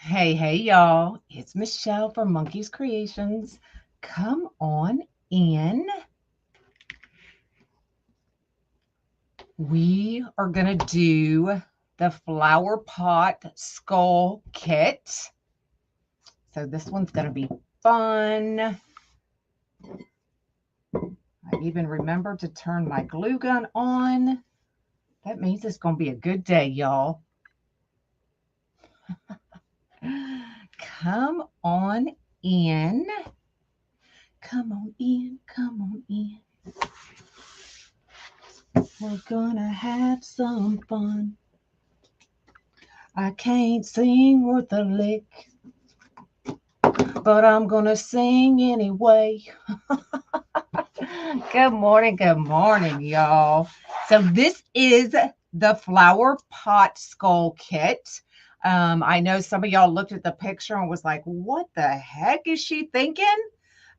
Hey, y'all. It's Michelle from Monkey's Creations. Come on in. We are going to do the flower pot skull kit. So this one's going to be fun. I even remembered to turn my glue gun on. That means it's going to be a good day, y'all. Come on in. Come on in. Come on in. We're gonna have some fun. I can't sing worth a lick, but I'm gonna sing anyway. Good morning, y'all. So this is the flower pot skull kit. I know some of y'all looked at the picture and was like, what the heck is she thinking?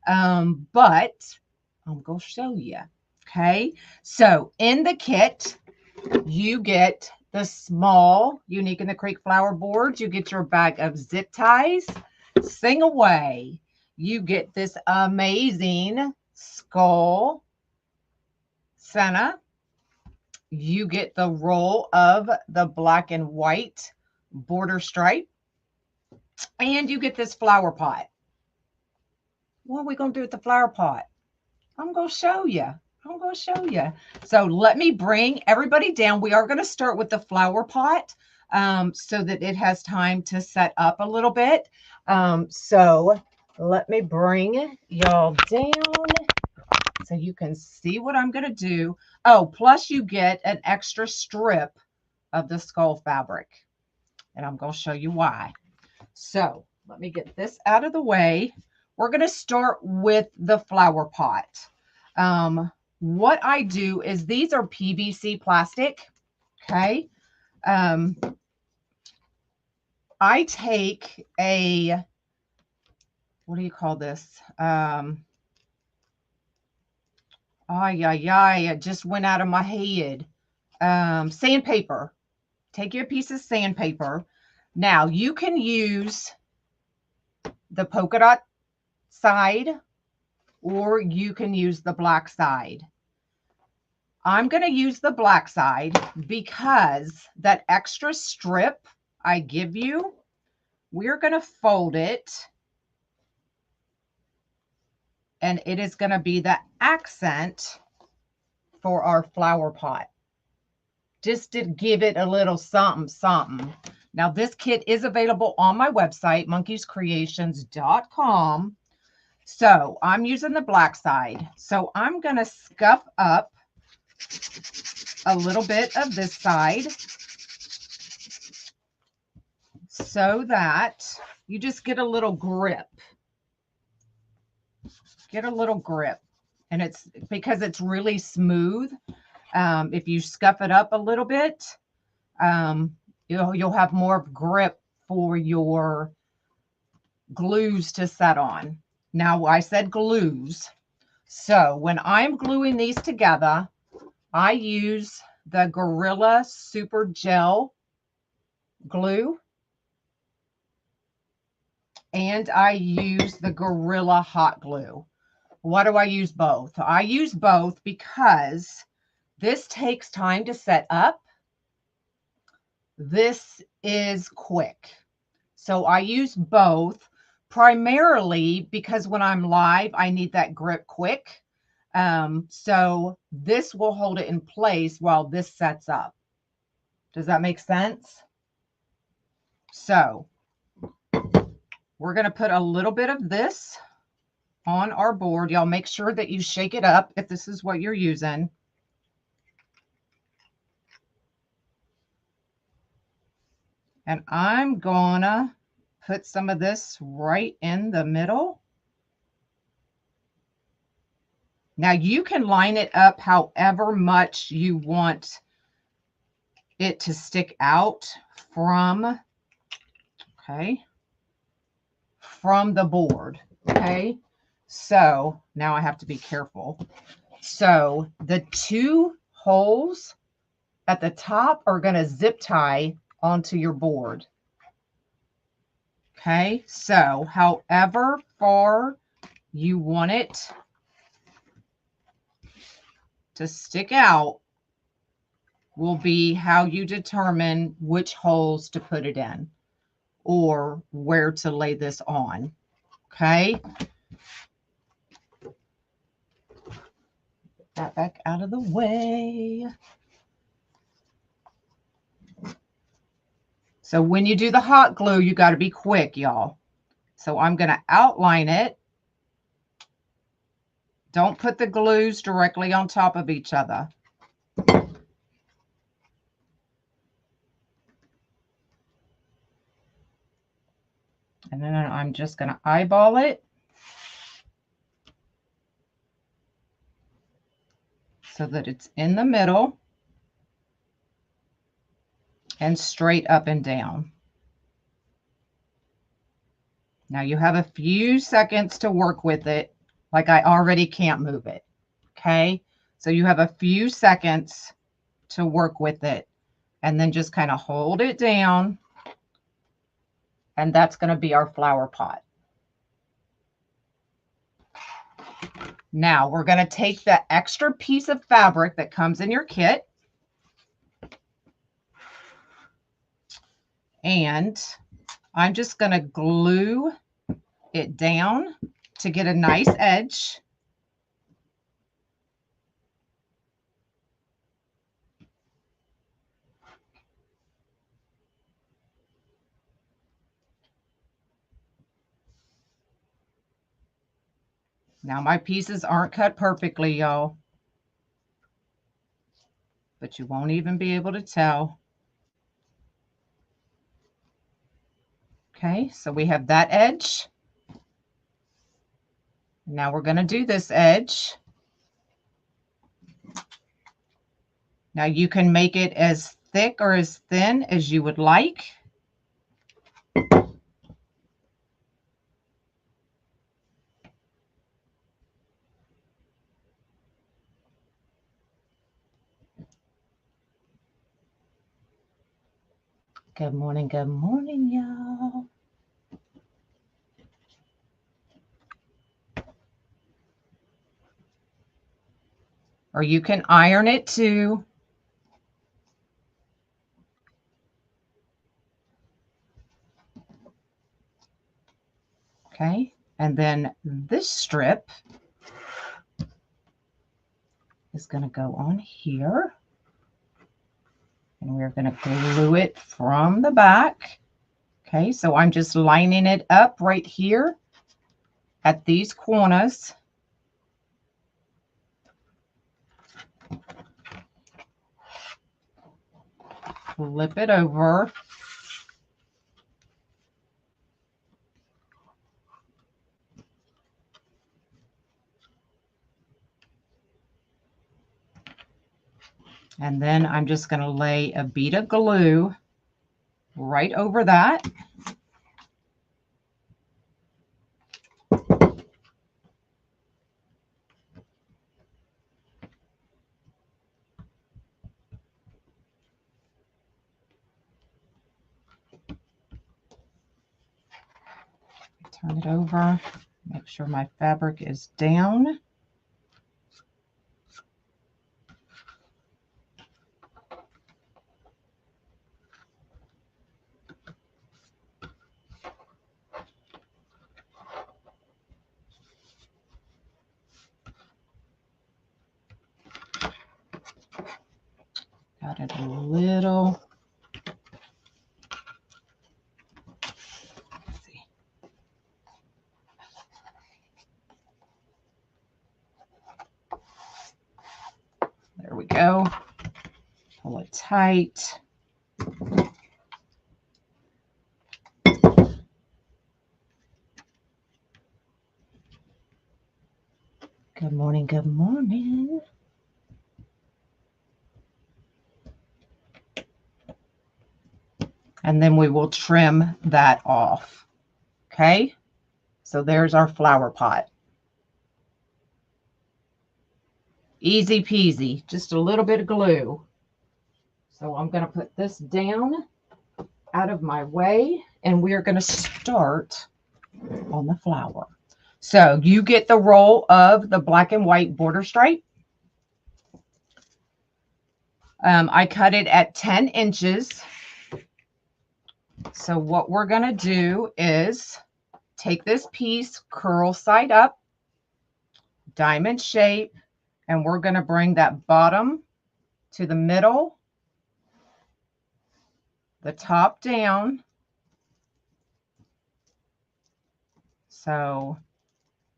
But I'm gonna show you. Okay, so in the kit, you get the small Unique in the Creek flower board. You get your bag of zip ties. Sing away. You get this amazing skull center. You get the roll of the black and white border stripe. And you get this flower pot. What are we going to do with the flower pot? I'm going to show you. So let me bring everybody down. We are going to start with the flower pot so that it has time to set up a little bit. So let me bring y'all down so you can see what I'm going to do. Oh, plus you get an extra strip of the skull fabric. And I'm going to show you why. So let me get this out of the way. We're going to start with the flower pot. What I do is these are PVC plastic. Okay. I take a, what do you call this? It just went out of my head. Sandpaper. Take you a piece of sandpaper. Now you can use the polka dot side or you can use the black side. I'm going to use the black side because that extra strip I give you, we're going to fold it and it is going to be the accent for our flower pot. Just to give it a little something. Now this kit is available on my website, monkeyscreations.com. So I'm using the black side. So I'm going to scuff up a little bit of this side so that you just get a little grip. And it's because it's really smooth. If you scuff it up a little bit, you'll have more grip for your glues to set on. Now I said glues. So when I'm gluing these together, I use the Gorilla Super Gel glue. And I use the Gorilla Hot Glue. Why do I use both? I use both because this takes time to set up. This is quick. So I use both primarily because when I'm live, I need that grip quick. So this will hold it in place while this sets up. Does that make sense? So we're going to put a little bit of this on our board. Y'all make sure that you shake it up if this is what you're using. And I'm gonna put some of this right in the middle. Now you can line it up however much you want it to stick out from, from the board. Okay. So now I have to be careful. So the two holes at the top are going to zip tie onto your board. Okay, so however far you want it to stick out will be how you determine which holes to put it in or where to lay this on. Okay. Get that back out of the way. So when you do the hot glue, you got to be quick, y'all. So I'm going to outline it. Don't put the glues directly on top of each other. And then I'm just going to eyeball it so that it's in the middle and straight up and down. Now you have a few seconds to work with it. Like I already can't move it. Okay. So you have a few seconds to work with it and then just kind of hold it down. And that's going to be our flower pot. Now we're going to take the extra piece of fabric that comes in your kit and I'm just going to glue it down to get a nice edge. Now my pieces aren't cut perfectly, y'all, but you won't even be able to tell. Okay, so we have that edge. Now we're going to do this edge. Now you can make it as thick or as thin as you would like. Good morning, y'all. Or you can iron it too. Okay, and then this strip is going to go on here. And we're going to glue it from the back. Okay, so I'm just lining it up right here at these corners. Flip it over. And then I'm just going to lay a bead of glue right over that. Turn it over, make sure my fabric is down. Got it a little. Let's see. There we go. Pull it tight. Good morning, good morning. And then we will trim that off. Okay, so there's our flower pot. Easy peasy, just a little bit of glue. So I'm going to put this down out of my way and we're going to start on the flower. So you get the roll of the black and white border stripe. I cut it at 10 inches. So what we're going to do is take this piece, curl side up, diamond shape, and we're going to bring that bottom to the middle, the top down. So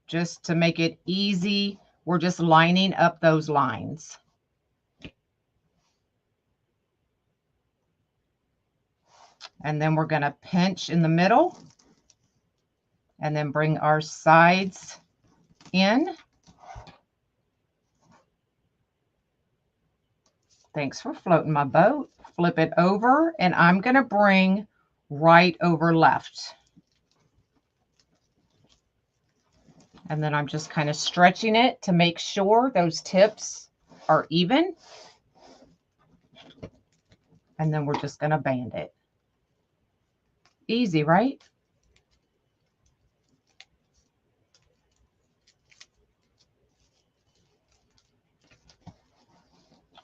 just to make it easy, we're just lining up those lines. And then we're going to pinch in the middle and then bring our sides in. Thanks for floating my boat. Flip it over, and I'm going to bring right over left. And then I'm just kind of stretching it to make sure those tips are even. And then we're just going to band it. Easy, right?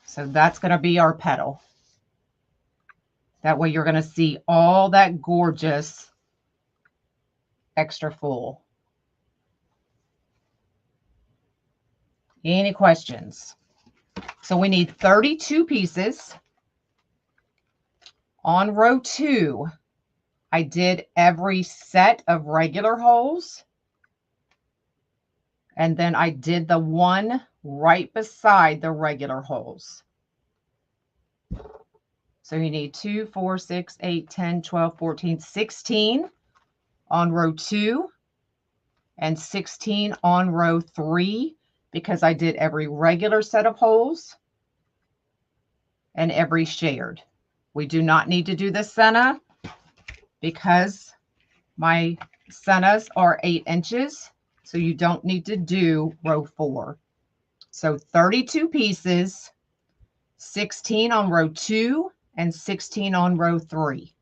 So that's going to be our petal. That way you're going to see all that gorgeous extra full. Any questions? So we need 32 pieces. On row 2, I did every set of regular holes. And then I did the one right beside the regular holes. So you need 2, 4, 6, 8, 10, 12, 14, 16 on row 2 and 16 on row 3, because I did every regular set of holes and every shared. We do not need to do the center because my centers are 8 inches. So you don't need to do row 4. So 32 pieces, 16 on row 2 and 16 on row 3.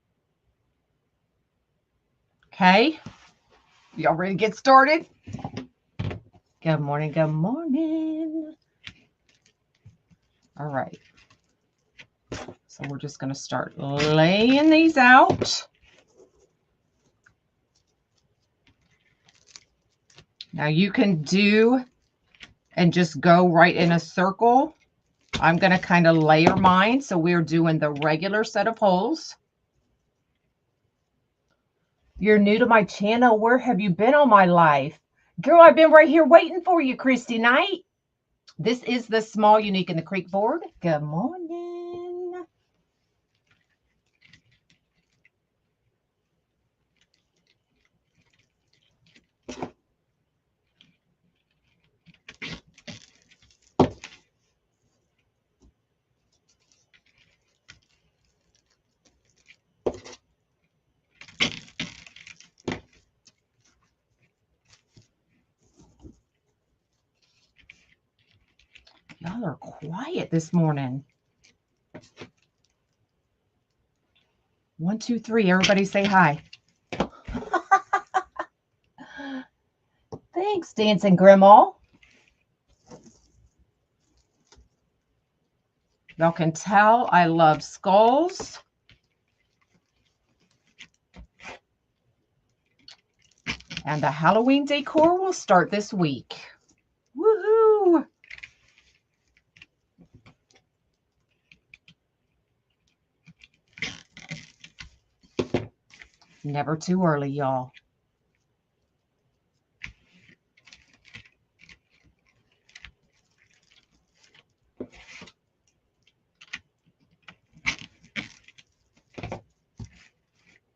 Okay. Y'all ready to get started? Good morning. Good morning. All right. So we're just going to start laying these out. Now you can do and just go right in a circle. I'm going to kind of layer mine. So we're doing the regular set of holes. You're new to my channel. Where have you been all my life? Girl, I've been right here waiting for you, Christy Knight. This is the Small Unique in the Creek board. Good morning. Y'all are quiet this morning. 1, 2, 3. Everybody say hi. Thanks, Dancing Grandma. Y'all can tell I love skulls. And the Halloween decor will start this week. Woohoo! Never too early, y'all.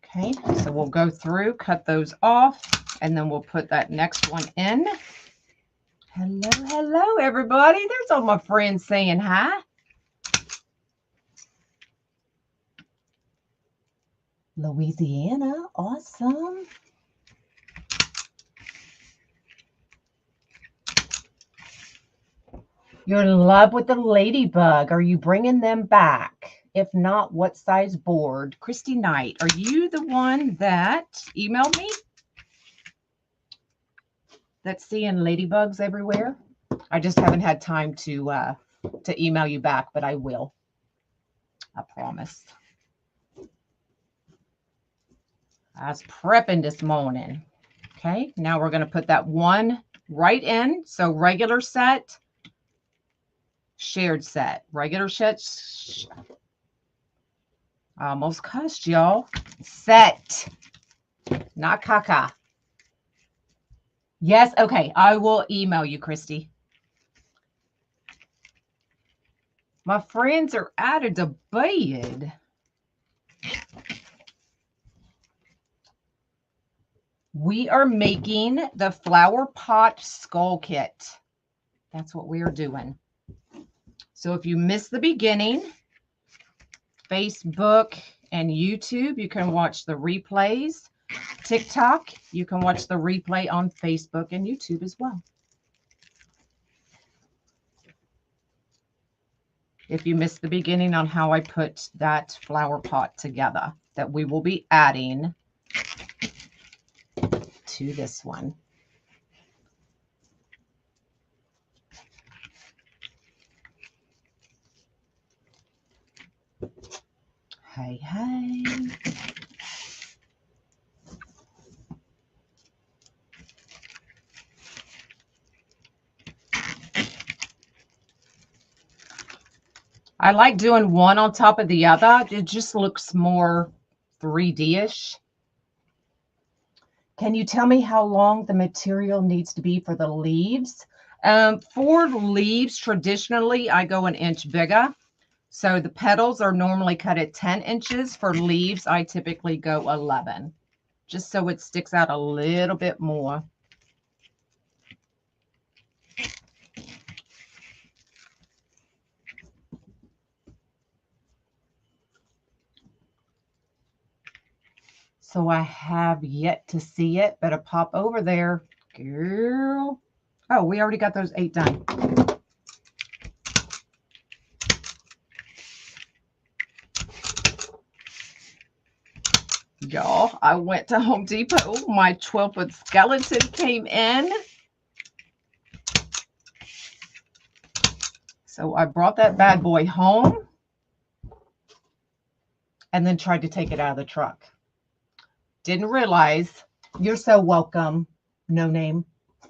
Okay, so we'll go through, cut those off, and then we'll put that next one in. Hello, hello, everybody. There's all my friends saying hi. Louisiana, awesome. You're in love with the ladybug. Are you bringing them back? If not, what size board? Christy Knight, are you the one that emailed me? That's seeing ladybugs everywhere? I just haven't had time to email you back, but I will. I promise. I was prepping this morning. Okay, now we're going to put that one right in. So regular set, shared set, regular set. I almost cussed, y'all. Set, not caca. Yes, okay. I will email you, Christy. My friends are out of the bed. We are making the flower pot skull kit. That's what we are doing. So if you missed the beginning, Facebook and YouTube, you can watch the replays. TikTok, you can watch the replay on Facebook and YouTube as well. If you missed the beginning on how I put that flower pot together that we will be adding to this one. Hey, hey. I like doing one on top of the other. It just looks more 3D-ish. Can you tell me how long the material needs to be for the leaves? For leaves, traditionally, I go an inch bigger. So the petals are normally cut at 10 inches. For leaves, I typically go 11, just so it sticks out a little bit more. So I have yet to see it. Better pop over there, girl. Oh, we already got those 8 done. Y'all, I went to Home Depot. My 12-foot skeleton came in. So I brought that bad boy home and then tried to take it out of the truck. Didn't realize, you're so welcome, no name.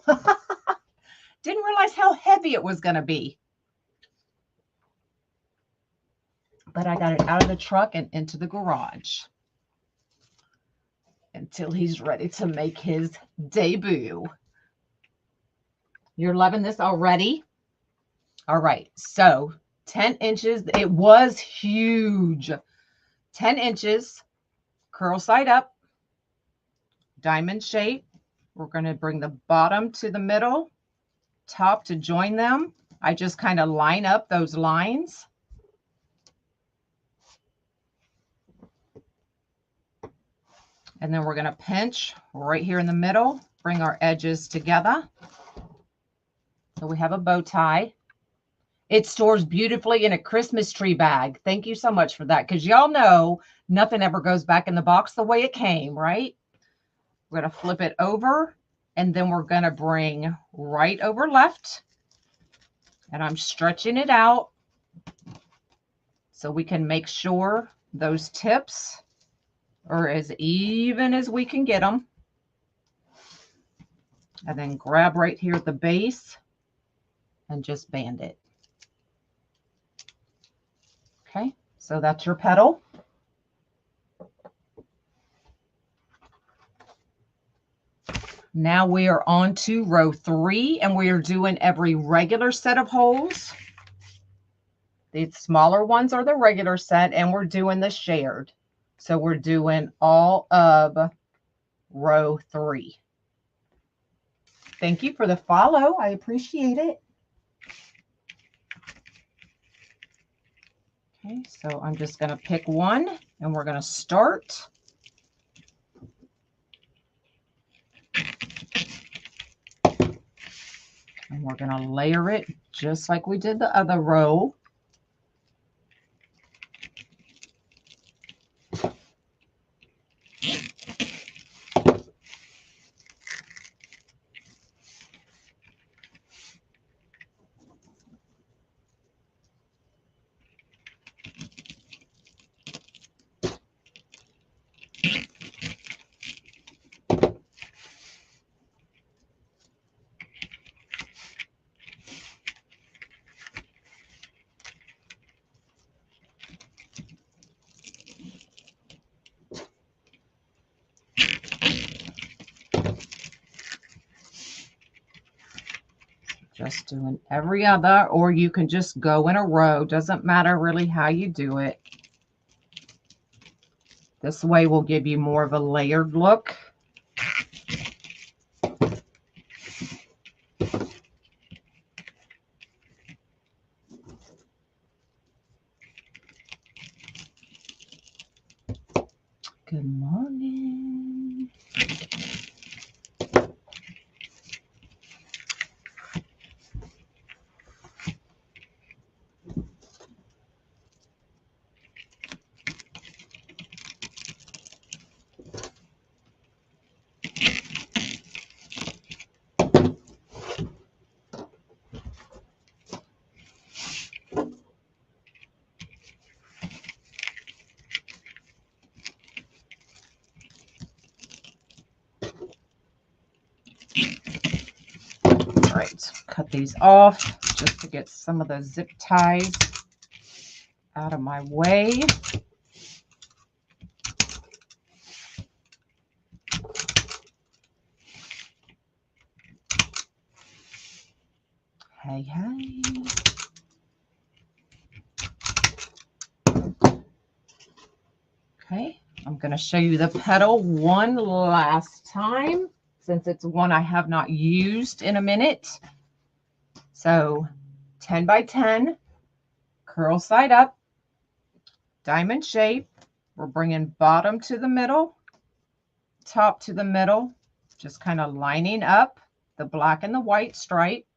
Didn't realize how heavy it was going to be. But I got it out of the truck and into the garage until he's ready to make his debut. You're loving this already? All right, so 10 inches. It was huge. 10 inches, curl side up, diamond shape. We're going to bring the bottom to the middle, top to join them. I just kind of line up those lines. And then we're going to pinch right here in the middle, bring our edges together. So we have a bow tie. It stores beautifully in a Christmas tree bag. Thank you so much for that, because y'all know nothing ever goes back in the box the way it came, right? We're going to flip it over, and then we're going to bring right over left. And I'm stretching it out so we can make sure those tips are as even as we can get them. And then grab right here at the base and just band it. Okay, so that's your petal. Now we are on to row 3, and we are doing every regular set of holes. The smaller ones are the regular set, and we're doing the shared. So we're doing all of row 3. Thank you for the follow. I appreciate it. Okay, so I'm just going to pick one, and we're going to start. And we're going to layer it just like we did the other row. Just doing every other, or you can just go in a row. Doesn't matter really how you do it. This way will give you more of a layered look. Good morning. All right, cut these off just to get some of the zip ties out of my way. Hey, hey. Okay, I'm going to show you the petal one last time since it's one I have not used in a minute. So 10 by 10, curl side up, diamond shape. We're bringing bottom to the middle, top to the middle, just kind of lining up the black and the white stripe.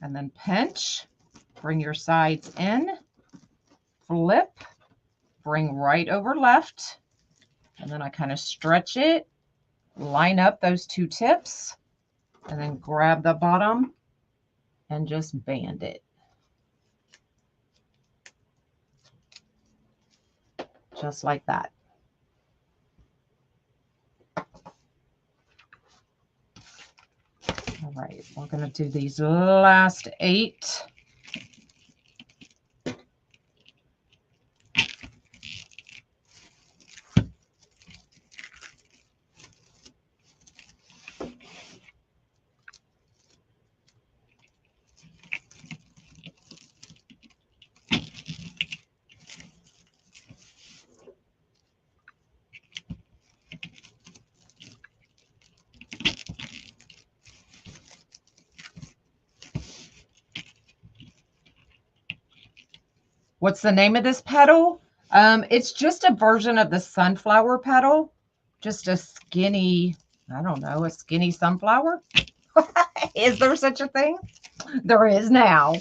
And then pinch, bring your sides in, flip, bring right over left. And then I kind of stretch it, line up those two tips, and then grab the bottom and just band it. Just like that. All right, we're going to do these last 8. What's the name of this petal? It's just a version of the sunflower petal. Just a skinny, I don't know, a skinny sunflower. Is there such a thing? There is now.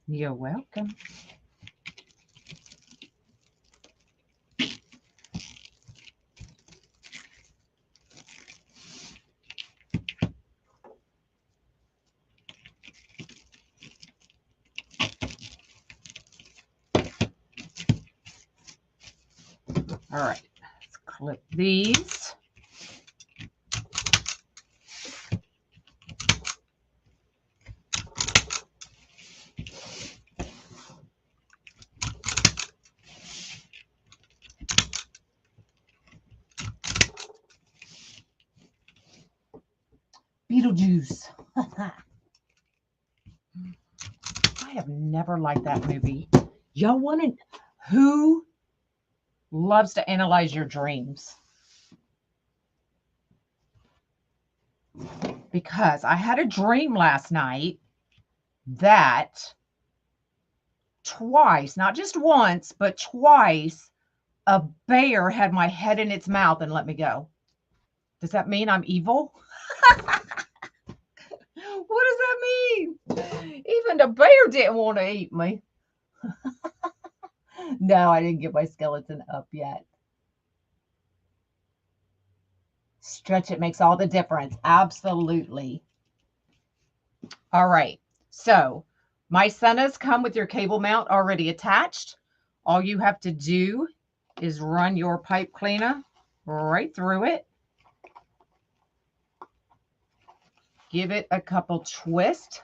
You're welcome. All right, let's clip these. Beetlejuice. I have never liked that movie. Y'all want to, who loves to analyze your dreams? because I had a dream last night that twice, not just once, but twice, a bear had my head in its mouth and let me go. Does that mean I'm evil? What does that mean? Even the bear didn't want to eat me. No, I didn't get my skeleton up yet. Stretch it makes all the difference. Absolutely. All right. So my Sennas come with your cable mount already attached. All you have to do is run your pipe cleaner right through it. Give it a couple twists.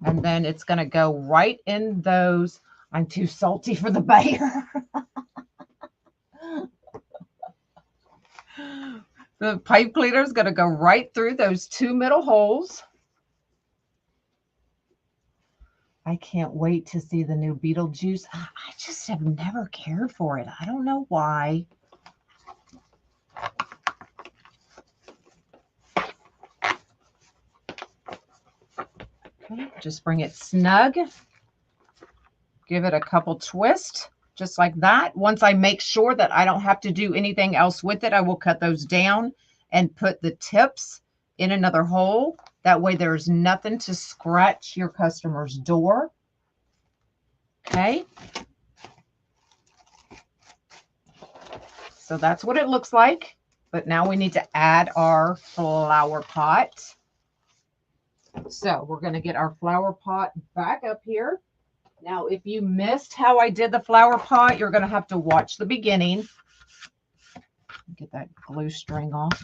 And then it's going to go right in those. I'm too salty for the bear. The pipe cleaner is going to go right through those two middle holes. I can't wait to see the new Beetlejuice. I just have never cared for it. I don't know why. Okay, just bring it snug. Give it a couple twists, just like that. Once I make sure that I don't have to do anything else with it, I will cut those down and put the tips in another hole. That way there's nothing to scratch your customer's door. Okay. So that's what it looks like. But now we need to add our flower pot. So we're going to get our flower pot back up here. Now, if you missed how I did the flower pot, you're going to have to watch the beginning. Get that glue string off.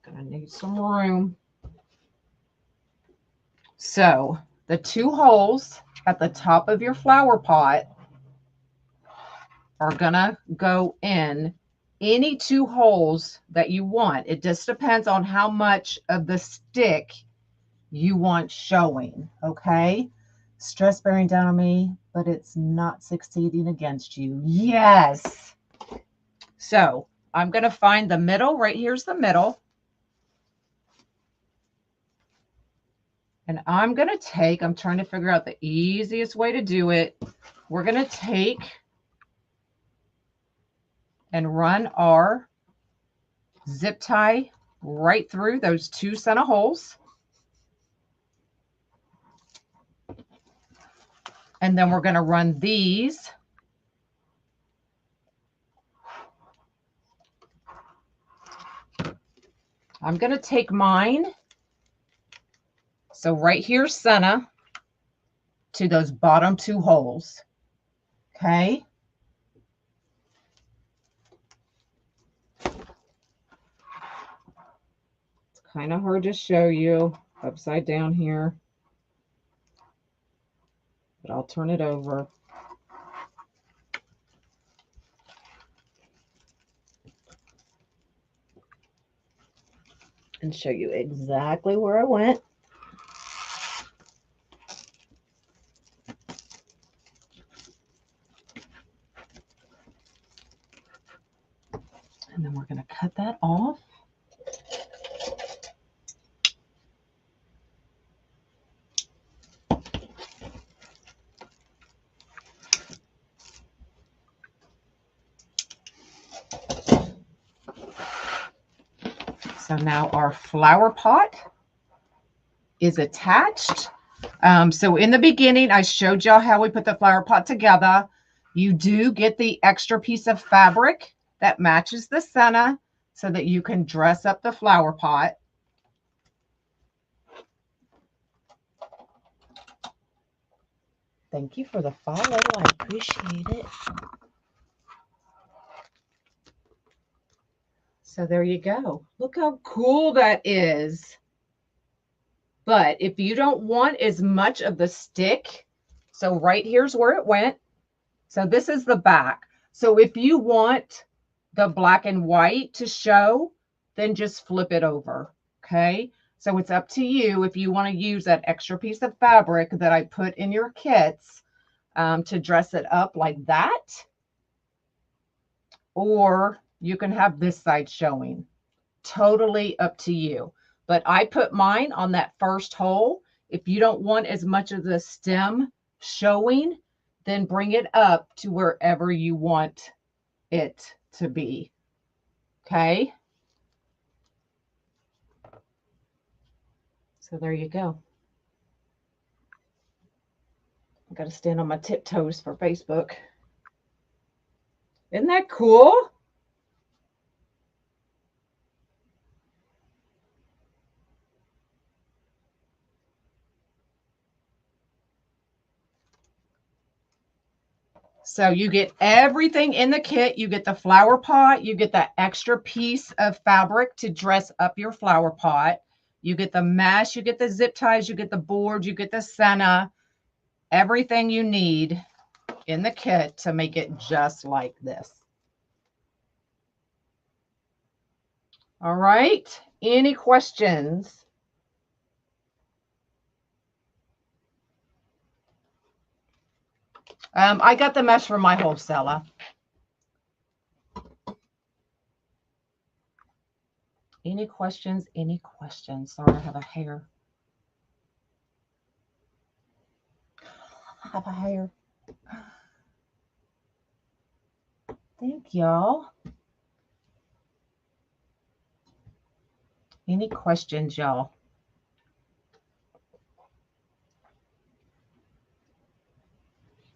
Gonna need some room. So the two holes at the top of your flower pot are gonna go in any two holes that you want. It just depends on how much of the stick you want showing. Okay, stress bearing down on me, but it's not succeeding against you. Yes. So I'm gonna find the middle. Right here's the middle. And I'm going to take, I'm trying to figure out the easiest way to do it. We're going to take and run our zip tie right through those two center holes. And then we're going to run these I'm going to take mine. So right here, center to those bottom two holes. Okay. It's kind of hard to show you upside down here, but I'll turn it over. And show you exactly where I went. And then we're going to cut that off. So now our flower pot is attached. So in the beginning, I showed y'all how we put the flower pot together. You do get the extra piece of fabric that matches the center so that you can dress up the flower pot. Thank you for the follow. I appreciate it. So there you go. Look how cool that is. But if you don't want as much of the stick, so right here's where it went. So this is the back. So if you want the black and white to show, then just flip it over. Okay. So it's up to you if you want to use that extra piece of fabric that I put in your kits to dress it up like that. Or you can have this side showing. Totally up to you. But I put mine on that first hole. If you don't want as much of the stem showing, then bring it up to wherever you want it to be. Okay. So there you go. I got to stand on my tiptoes for Facebook. Isn't that cool? So you get everything in the kit. You get the flower pot. You get that extra piece of fabric to dress up your flower pot. You get the mesh. You get the zip ties. You get the board. You get the senna. Everything you need in the kit to make it just like this. All right. Any questions? I got the mesh from my wholesaler. Any questions? Any questions? Sorry, I have a hair. I have a hair. Thank y'all. Any questions, y'all?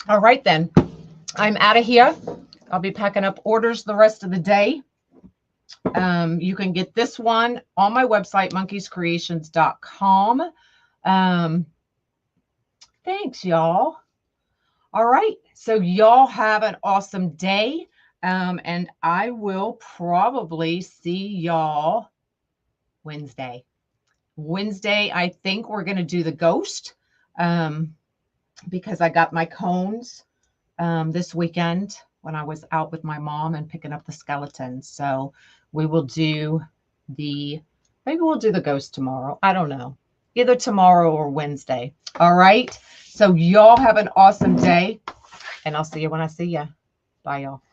All right, then. I'm out of here. I'll be packing up orders the rest of the day. You can get this one on my website, monkeyscreations.com. Thanks, y'all. All right. So y'all have an awesome day. And I will probably see y'all Wednesday. Wednesday, I think we're going to do the ghost because I got my cones this weekend when I was out with my mom and picking up the skeletons. So we will do maybe we'll do the ghost tomorrow. I don't know. Either tomorrow or Wednesday. All right. So y'all have an awesome day and I'll see you when I see you. Bye, y'all.